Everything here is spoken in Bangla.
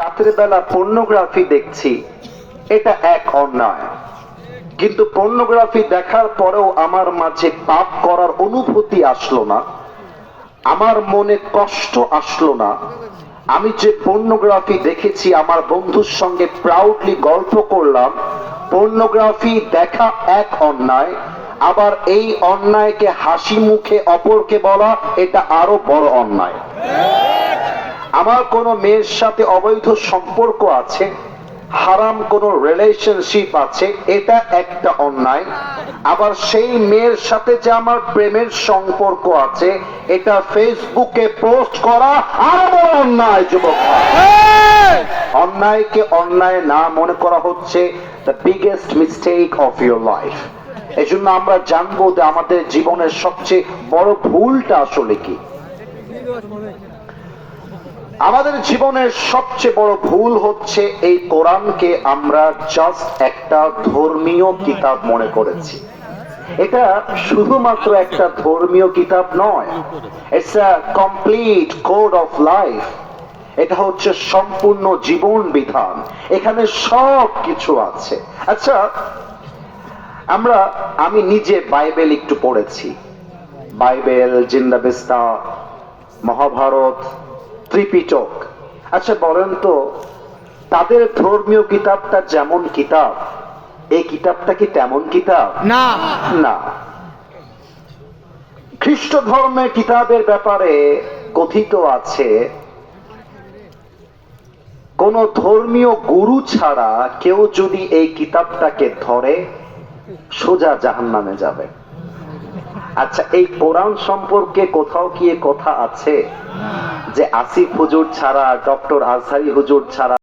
রাতের বেলা পর্নোগ্রাফি দেখছি, এটা এক অন্যায়। কিন্তু পর্নোগ্রাফি দেখার পরেও আমার মাঝে পাপ করার অনুভূতি আসলো না, আমার মনে কষ্ট আসলো না। আমি যে পর্নোগ্রাফি দেখেছি, আমার বন্ধুর সঙ্গে প্রাউডলি গল্প করলাম। পর্নোগ্রাফি দেখা এক অন্যায়, আবার এই অন্যায়কে হাসি মুখে অপরকে বলা, এটা আরো বড় অন্যায়। আমার কোনো মেয়ের সাথে অবৈধ সম্পর্ক আছে, হারাম কোনো রিলেশনশিপ আছে, এটা একটা অন্যায়। আবার সেই মেয়ের সাথে যে আমার প্রেমের সম্পর্ক আছে, এটা ফেসবুকে পোস্ট করা আরো বড় অন্যায়। যুবক, অন্যায়কে অন্যায় না মনে করা হচ্ছে the biggest mistake of your life. এই জন্য আমরা জানবো যে আমাদের জীবনের সবচেয়ে বড় ভুলটা আসলে কি। আমাদের জীবনের সবচেয়ে বড় ভুল হচ্ছে এই কোরআনকে আমরা জাস্ট একটা ধর্মীয় কিতাব মনে করেছি। এটা শুধুমাত্র একটা ধর্মীয় কিতাব নয়, it's a complete code of life. এটা হচ্ছে সম্পূর্ণ জীবন বিধান, এখানে সব কিছু আছে। আচ্ছা, আমি নিজে বাইবেল একটু পড়েছি, বাইবেল, জিন্দাবিস্তা, মহাভারত, ত্রিপিটক। আচ্ছা বলেন তো, তাদের ধর্মীয় কিতাবটা যেমন কিতাব, এই কিতাবটা কি তেমন কিতাব? না, না। খ্রিস্ট ধর্মের কিতাবের ব্যাপারে কথিত আছে, কোন ধর্মীয় গুরু ছাড়া কেউ যদি এই কিতাবটাকে ধরে, সোজা জাহান্নামে যাবে। আচ্ছা, এই কোরআন সম্পর্কে কোথাও কি কথা আছে যে আসিফ হুজুর ছাড়া, ডক্টর আজহারি হুজুর ছাড়া